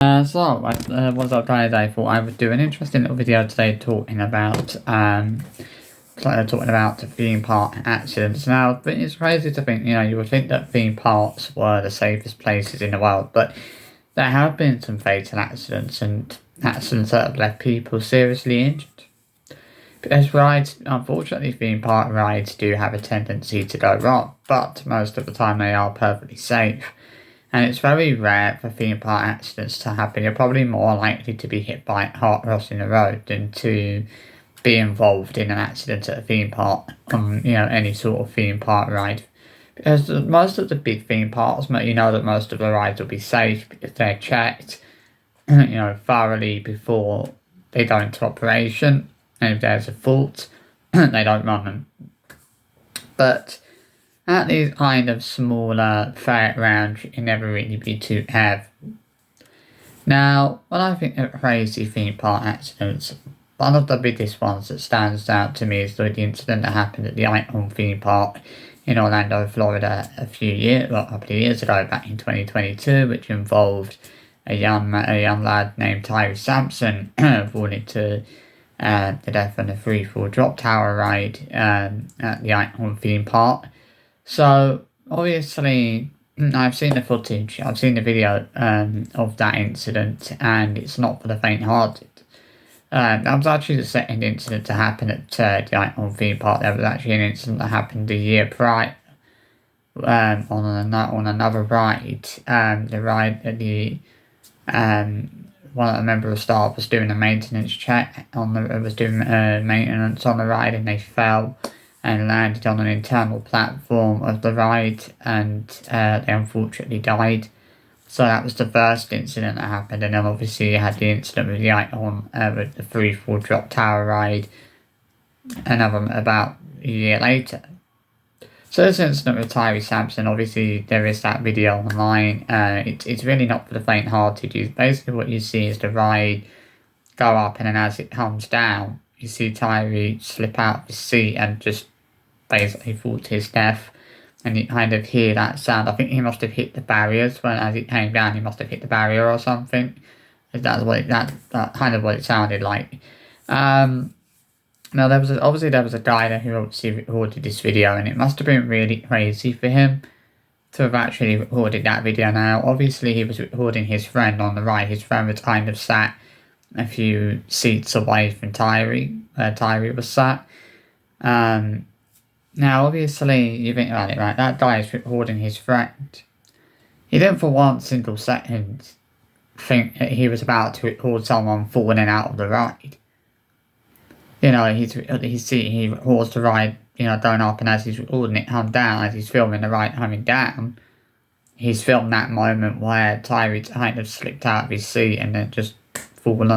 What's up guys, I thought I would do an interesting little video today talking about the theme park accidents. Now, it's crazy to think, you would think that theme parks were the safest places in the world, but there have been some fatal accidents and accidents that have left people seriously injured. Because rides, unfortunately, theme park rides do have a tendency to go wrong, but most of the time they are perfectly safe. And it's very rare for theme park accidents to happen. You're probably more likely to be hit by a car crossing the road than to be involved in an accident at a theme park on, any sort of theme park ride. Because most of the big theme parks, that most of the rides will be safe because they're checked, thoroughly before they go into operation. And if there's a fault, they don't run them. But at these kind of smaller fairgrounds, you can never really be too careful. Now, when I think of crazy theme park accidents, one of the biggest ones that stands out to me is the incident that happened at the Icon theme park in Orlando, Florida, a couple of years ago, back in 2022, which involved a young lad named Tyree Sampson falling to the death on a freefall drop tower ride at the Icon theme park. So, obviously, I've seen the footage, I've seen the video of that incident, and it's not for the faint-hearted. That was actually the second incident to happen at the Icon theme park. There was actually an incident that happened a year prior on another ride. The ride at the one of the member of staff was doing a maintenance check maintenance on the ride, and they fell and landed on an internal platform of the ride, and they unfortunately died. So that was the first incident that happened, and then obviously you had the incident with the Icon with the freefall drop tower ride, another about a year later. So this incident with Tyree Sampson, obviously there is that video online. It's really not for the faint-hearted. Basically what you see is the ride go up, and then as it comes down, you see Tyree slip out of his seat and just basically fall to his death. And you kind of hear that sound. I think he must have hit the barriers as it came down. He must have hit the barrier or something. That's kind of what it sounded like. Now there was a guy there who obviously recorded this video, and it must have been really crazy for him to have actually recorded that video. Now obviously he was recording his friend on the ride. His friend was kind of sat a few seats away from Tyree, where Tyree was sat. Now obviously you think about it, right? That guy is recording his friend. He didn't for one single second think that he was about to record someone falling out of the ride. He records the ride, going up, and as he's recording it come down, as he's filming the ride coming down, he's filmed that moment where Tyree kind of slipped out of his seat and then just fallen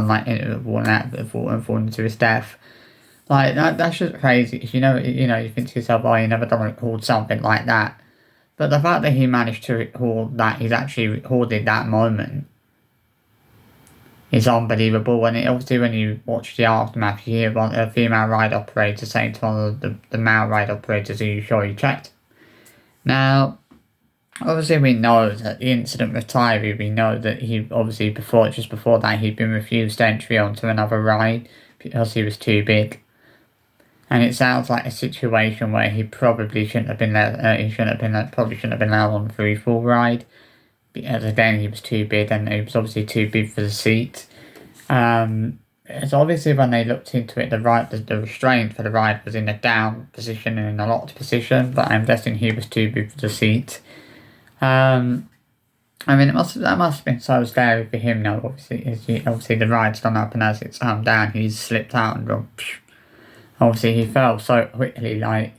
to his death. Like that's just crazy. If you think to yourself, oh, you never done record something like that. But the fact that he managed to record that, he's actually recorded that moment, is unbelievable. And obviously when you watch the aftermath, you hear a female ride operator saying to one of the male ride operators, "Are you sure you checked?" Now, obviously we know that the incident with Tyree, we know that he obviously before that he'd been refused entry onto another ride because he was too big. And it sounds like a situation where he probably shouldn't have been there. Probably shouldn't have been allowed on the freefall ride, because again he was too big, and he was obviously too big for the seat. It's obviously when they looked into it, the restraint for the ride was in a down position and in a locked position, but I'm guessing he was too big for the seat. That must have been so scary for him. Now, obviously the ride's gone up, and as it's come down, he's slipped out and gone. Obviously, he fell so quickly, it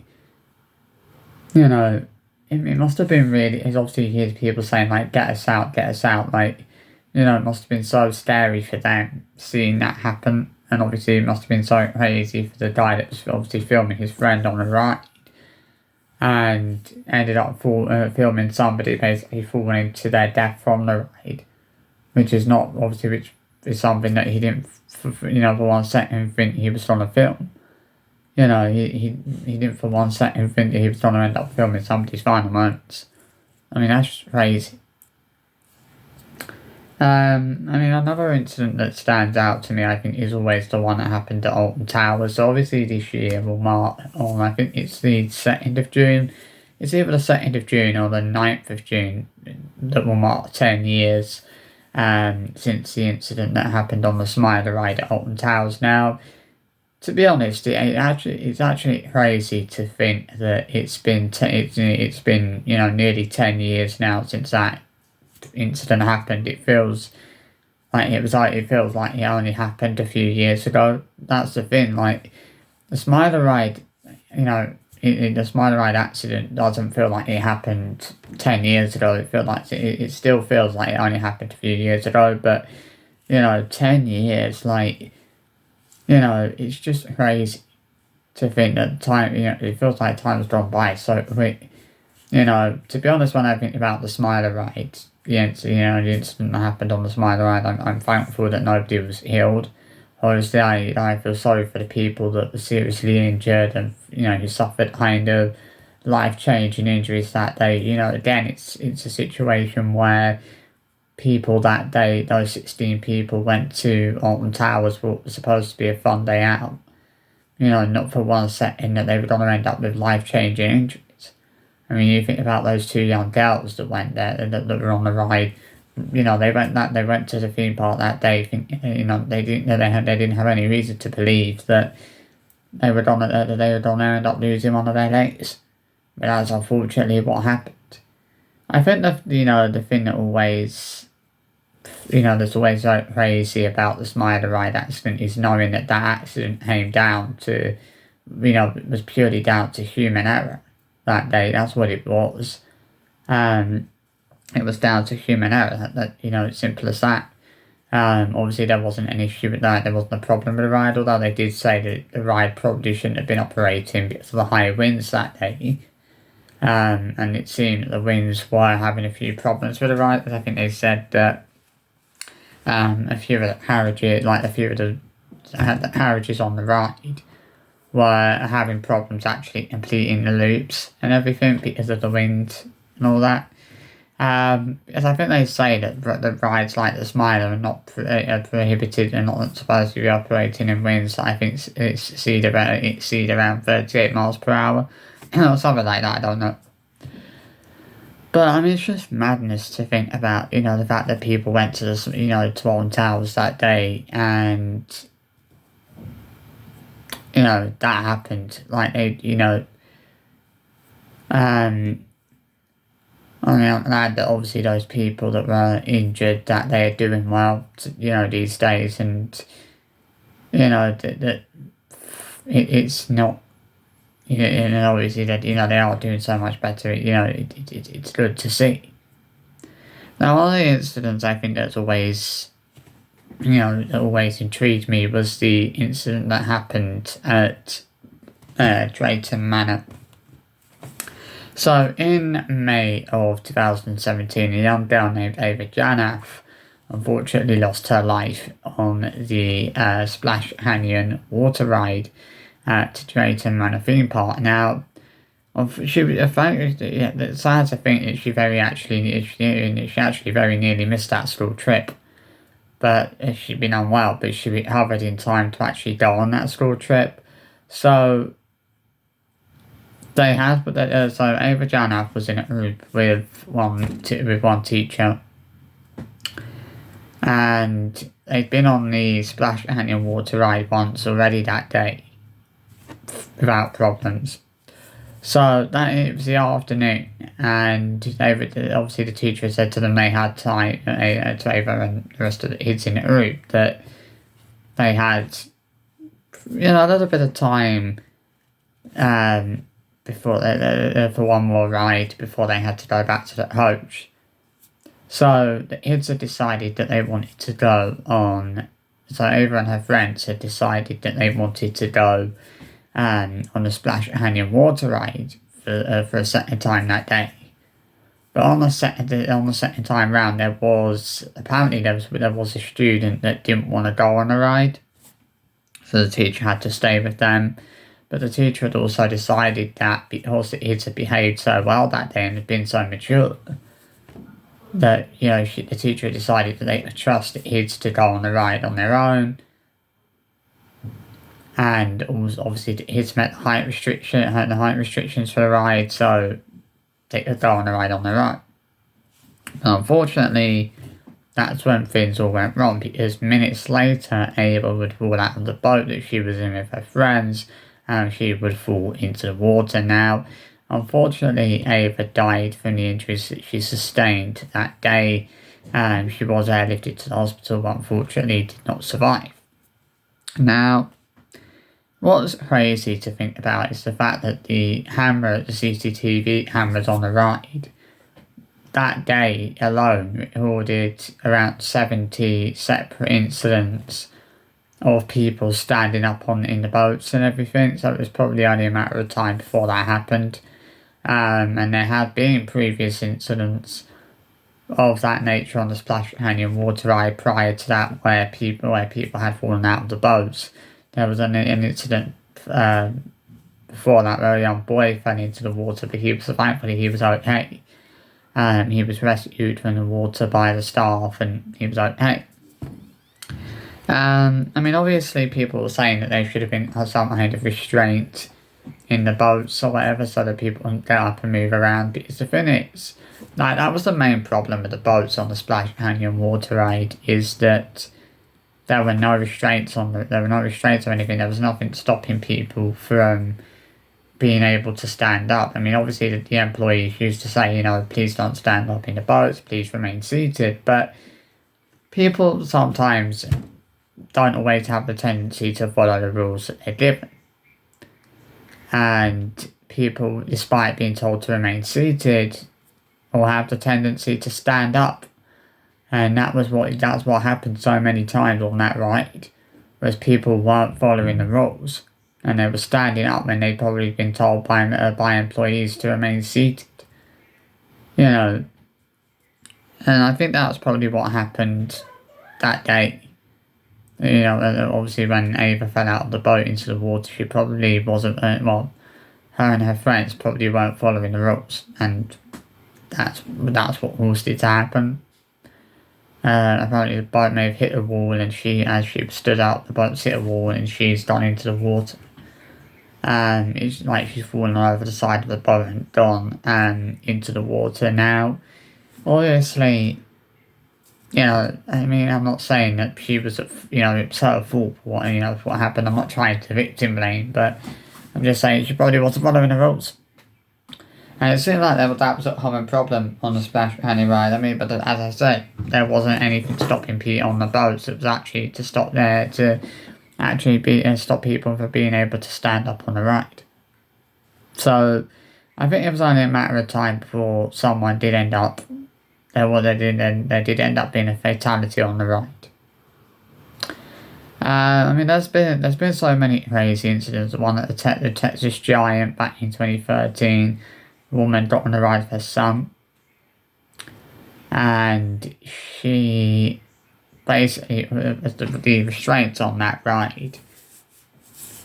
must have been really, because obviously you hear people saying, get us out, it must have been so scary for them seeing that happen. And obviously it must have been so crazy for the guy that was obviously filming his friend on the ride, and ended up filming somebody basically falling into their death from the ride, which is something that he didn't, for one second think he was on a film. He didn't for one second think that he was going to end up filming somebody's final moments. I mean, that's just crazy. I mean, another incident that stands out to me, I think, is always the one that happened at Alton Towers. So obviously this year will mark on, I think it's the 2nd of June. It's either the 2nd of June or the 9th of June that will mark 10 years since the incident that happened on the Smiler ride at Alton Towers. Now, to be honest, it's actually crazy to think that it's been nearly 10 years now since that incident happened. It feels it feels like it only happened a few years ago. That's the thing. Like the Smiler ride, the Smiler ride accident doesn't feel like it happened 10 years ago. It feels like it still feels like it only happened a few years ago. But 10 years, it's just crazy to think that time. It feels like time's gone by so quick. To be honest, when I think about the Smiler ride, the incident that happened on the Smiler ride, I'm thankful that nobody was healed. Obviously, I feel sorry for the people that were seriously injured and who suffered kind of life-changing injuries that day. Again, it's a situation where people that day, those 16 people, went to Alton Towers, what was supposed to be a fun day out. Not for one second that they were going to end up with life-changing injuries. I mean, you think about those two young girls that went there, that were on the ride. They went to the theme park that day. They didn't have any reason to believe that they were gonna end up losing one of their legs. But that's unfortunately what happened. I think the thing that always, that's always so crazy about the Smiler ride accident is knowing that accident came down to, was purely down to human error. That day, that's what it was. It was down to human error. It's simple as that. Obviously, there wasn't an issue with that. There wasn't a problem with the ride, although they did say that the ride probably shouldn't have been operating because of the high winds that day. And it seemed that the winds were having a few problems with the ride. But I think they said that a few of the carriages, the carriages on the ride, were having problems actually completing the loops and everything because of the wind and all that. Because I think they say that the rides like the Smiler are not prohibited and not supposed to be operating in winds that I think exceed around 38 miles per hour or something like that. I don't know. But I mean, it's just madness to think about. The fact that people went to to Alton Towers that day and that happened. Like I'm glad that obviously those people that were injured that they are doing well, these days, and that it's not, and obviously that they are doing so much better. It's good to see. Now, one of the incidents I think that's always, that always intrigued me was the incident that happened at Drayton Manor. So, in May of 2017, a young girl named Ava Janath unfortunately lost her life on the Splash Canyon water ride at Drayton Manor theme park. Now, the sad to think that she actually very nearly missed that school trip. But she'd been unwell, but she recovered in time to actually go on that school trip. So so Ava Janath was in a group with one teacher, and they'd been on the Splash Canyon water ride once already that day without problems. So it was the afternoon, and obviously the teacher said to them they had time, to Ava and the rest of the kids in the group, that they had a little bit of time before for one more ride before they had to go back to the coach. So the kids had decided that they wanted to go on. So Ava and her friends had decided that they wanted to go on the Splash Canyon water ride for a second time that day. But on the second time round, there was a student that didn't want to go on the ride, so the teacher had to stay with them. But the teacher had also decided that because the kids had behaved so well that day and had been so mature, that, the teacher decided that they could trust the kids to go on the ride on their own. And also, obviously, the kids met the height restrictions for the ride, so they could go on the ride on their own. And unfortunately, that's when things all went wrong, because minutes later, Ava would fall out of the boat that she was in with her friends, and she would fall into the water. Now, unfortunately, Ava died from the injuries that she sustained that day, and she was airlifted to the hospital, but unfortunately did not survive. Now, what's crazy to think about is the fact that the CCTV cameras on the ride, that day alone recorded around 70 separate incidents of people standing up in the boats and everything, so it was probably only a matter of time before that happened. And there had been previous incidents of that nature on the Splash Canyon water ride prior to that, where people had fallen out of the boats. There was an incident before that where a young boy fell into the water, but thankfully he was okay. He was rescued from the water by the staff, and he was okay. Obviously people were saying that there should have been some kind of restraint in the boats or whatever, so that people couldn't get up and move around, because the thing is, that was the main problem with the boats on the Splash Canyon water ride, is that there were no restraints or anything. There was nothing stopping people from being able to stand up. Obviously the employees used to say, please don't stand up in the boats, please remain seated, but people sometimes don't always have the tendency to follow the rules that they're given. And people, despite being told to remain seated, will have the tendency to stand up. And that's what happened so many times on that ride, was people weren't following the rules, and they were standing up when they'd probably been told by employees to remain seated. And I think that's probably what happened that day. Obviously when Ava fell out of the boat into the water, she probably wasn't, her and her friends probably weren't following the rules, and that's what caused it to happen. Apparently the boat may have hit a wall, and as she stood up, the boat hit a wall and she's gone into the water. It's like she's fallen over the side of the boat and gone into the water. Now, obviously, I'm not saying that she was, it's her fault for what happened. I'm not trying to victim blame, but I'm just saying she probably wasn't following the rules. And it seemed like that was a common problem on the Splash Canyon ride. But as I said, there wasn't anything stopping people on the boats. It was actually to stop people from being able to stand up on the ride. So, I think it was only a matter of time before someone did end up. There did end up being a fatality on the ride. There's been so many crazy incidents. The one at the Texas Giant back in 2013, a woman got on the ride with her son, and she basically, the restraints on that ride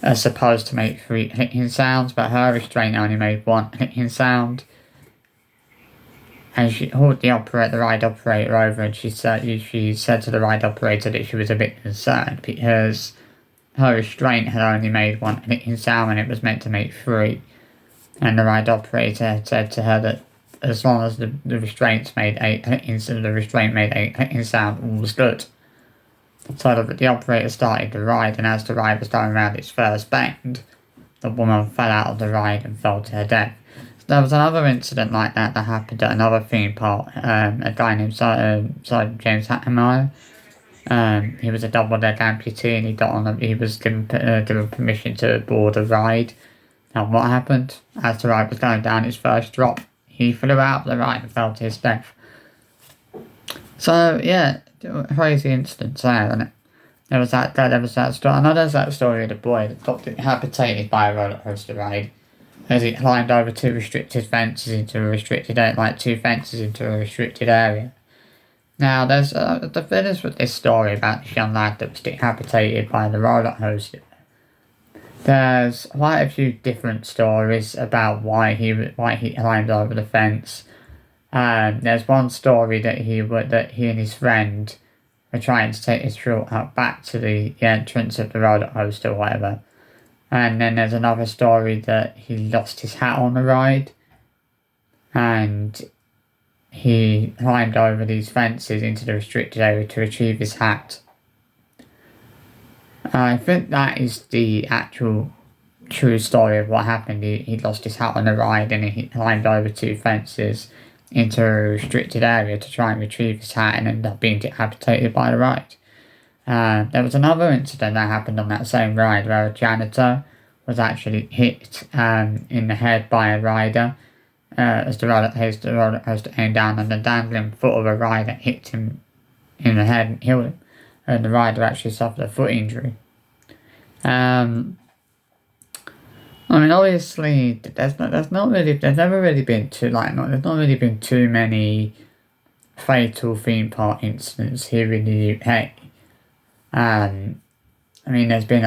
are supposed to make 3 clicking sounds, but her restraint only made 1 clicking sound. And she called the ride operator over, and she said to the ride operator that she was a bit concerned because her restraint had only made 1 clicking sound and it was meant to make 3. And the ride operator had said to her that as long as the restraint made 8 clicking sound, all was good. So the operator started the ride, and as the ride was going around its first bend, the woman fell out of the ride and fell to her death. There was another incident like that happened at another theme park. A guy named James Hattemeyer. He was a double-deck amputee, and he was given permission to board a ride. Now, what happened? As the ride was going down its first drop, he flew out of the ride and fell to his death. So yeah, crazy incidents there, and there was that story. I know there's that story of the boy that got decapitated by a roller coaster ride, as he climbed over 2 fences into a restricted area. Now, there's the thing is with this story about this young lad that was decapitated by the roller coaster. There's quite a few different stories about why he climbed over the fence. There's one story that he and his friend were trying to take his short out back to the entrance of the roller coaster or whatever. And then there's another story that he lost his hat on the ride, and he climbed over these fences into the restricted area to retrieve his hat. I think that is the actual true story of what happened. He lost his hat on the ride and he climbed over two fences into a restricted area to try and retrieve his hat and ended up being decapitated by the ride. There was another incident that happened on that same ride where a janitor was actually hit in the head by a rider as the roller coaster came down, and the dangling foot of a rider hit him in the head and killed him, and the rider actually suffered a foot injury. I mean, obviously, there's never really been too many fatal theme park incidents here in the UK. I mean, there's been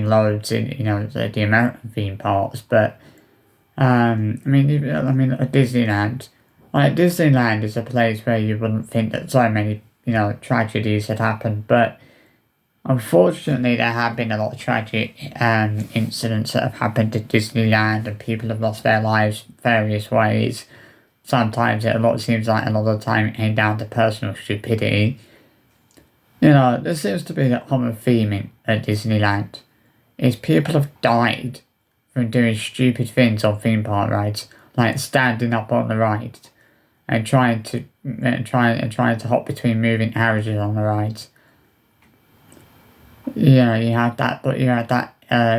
loads in the American theme parks, but I mean, at Disneyland, Disneyland is a place where you wouldn't think that so many tragedies had happened, but unfortunately, there have been a lot of tragic incidents that have happened at Disneyland, and people have lost their lives various ways. Sometimes it seems like a lot of the time it came down to personal stupidity. There seems to be a common theme at Disneyland, is people have died from doing stupid things on theme park rides, like standing up on the ride and trying to hop between moving carriages on the rides. Yeah, you had that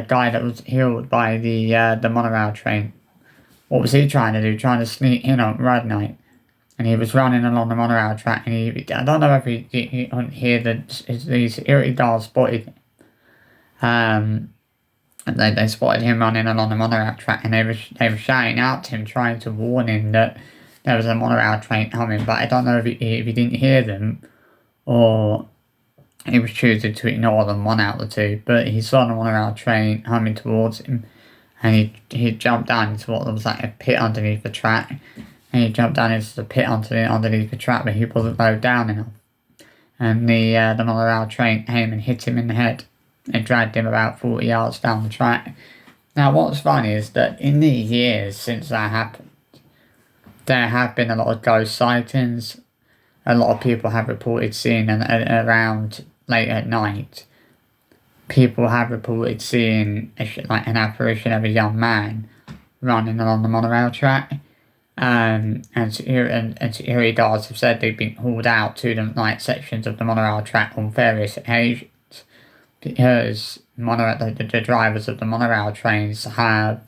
guy that was killed by the monorail train. What was he trying to do? Trying to sneak in on ride night, and he was running along the monorail track, and I don't know if he couldn't hear the security guards spotted. And they spotted him running along the monorail track, and they were shouting out to him, trying to warn him that there was a monorail train coming. But I don't know if he didn't hear them, or he was choosing to ignore them, one out of the two. But he saw the monorail train coming towards him, and he jumped down into what was like a pit underneath the track. And he jumped down into the pit underneath the track, but he wasn't low down enough. And the monorail train came and hit him in the head and dragged him about 40 yards down the track. Now, what's funny is that in the years since that happened, there have been a lot of ghost sightings. A lot of people have reported seeing around late at night. People have reported seeing an apparition of a young man running along the monorail track. And security guards have said they've been hauled out to the night sections of the monorail track on various occasions because the drivers of the monorail trains have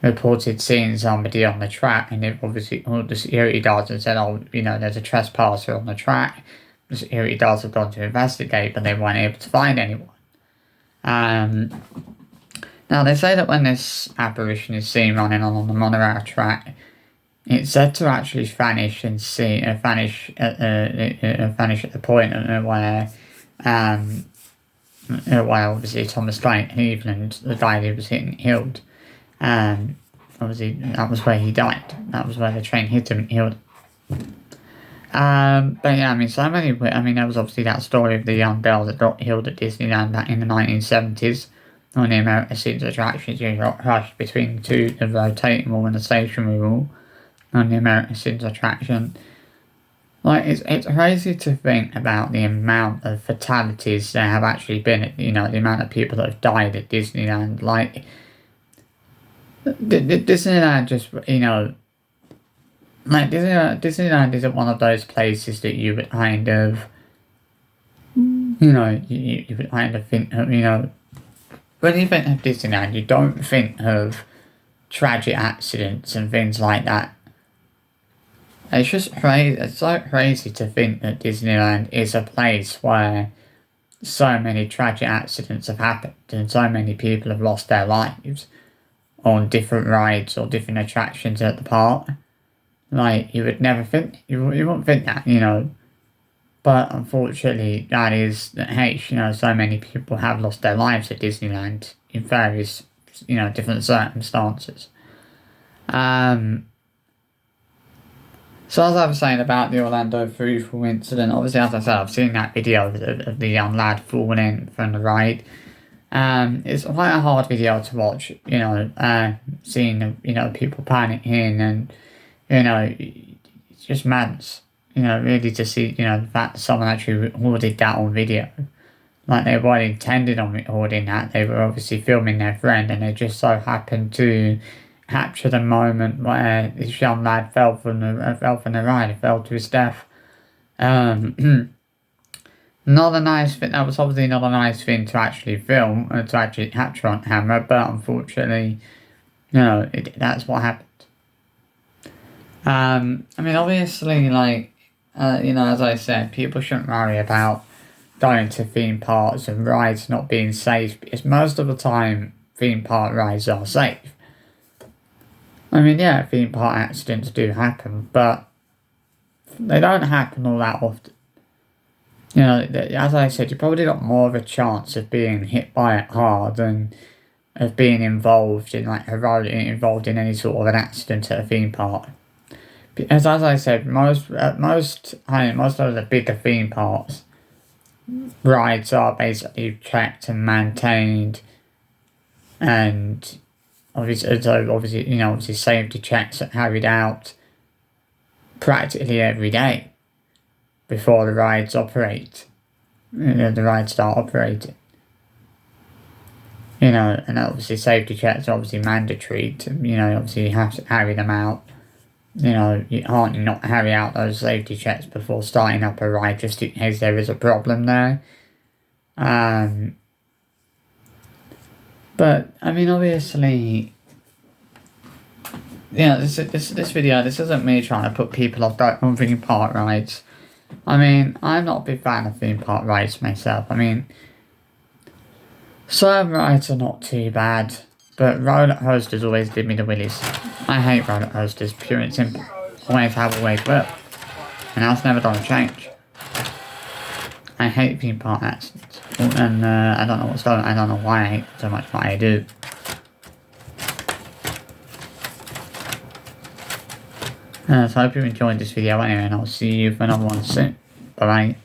reported seeing somebody on the track, and they've obviously called the security guards and said, there's a trespasser on the track. The security guards have gone to investigate, but they weren't able to find anyone. Now, they say that when this apparition is seen running along the monorail track, it's said to actually vanish at the point where obviously Thomas Cleveland, the guy who was hit and killed, obviously that was where he died. That was where the train hit him and killed him. But yeah, there was obviously that story of the young girl that got killed at Disneyland back in the 1970s. On the American Scenes attractions, you got crushed between the rotating wall and the stationary wall on the American Scenes attraction. It's crazy to think about the amount of fatalities there have actually been, the amount of people that have died at Disneyland. Disneyland just, Disneyland isn't one of those places that you would kind of, you would kind of think of, when you think of Disneyland, you don't think of tragic accidents and things like that. It's just crazy. It's so crazy to think that Disneyland is a place where so many tragic accidents have happened and so many people have lost their lives on different rides or different attractions at the park. You would never think, you wouldn't think that, But unfortunately, that is the case. So many people have lost their lives at Disneyland in various, different circumstances. So as I was saying about the Orlando free fall incident, obviously as I said, I've seen that video of the young lad falling from the ride. It's quite a hard video to watch, seeing, people panicking and, it's just madness, really to see, the fact that someone actually recorded that on video. Like they weren't intended on recording that, they were obviously filming their friend and they just so happened to capture the moment where this young lad fell from the ride, he fell to his death. Not a nice thing. That was obviously not a nice thing to actually film and to actually capture on camera, but unfortunately, that's what happened. Obviously, as I said, people shouldn't worry about going to theme parks and rides not being safe because most of the time, theme park rides are safe. Theme park accidents do happen, but they don't happen all that often. As I said, you probably got more of a chance of being hit by it hard than of being involved in in any sort of an accident at a theme park. Because as I said, most of the bigger theme parks rides are basically checked and maintained, and obviously safety checks are carried out practically every day before the rides operate. The rides start operating. And obviously safety checks are obviously mandatory to, obviously you have to carry them out. You can't not carry out those safety checks before starting up a ride just in case there is a problem there. But, obviously, this video, this isn't me trying to put people off on theme park rides. I'm not a big fan of theme park rides myself. Some rides are not too bad, but roller coasters always give me the willies. I hate roller coasters, pure and simple. Always have, always will. And that's never gonna change. I hate theme park accidents. And I don't know what's going on. I don't know why I hate so much, but I do. So I hope you enjoyed this video anyway, and I'll see you for another one soon. Bye bye.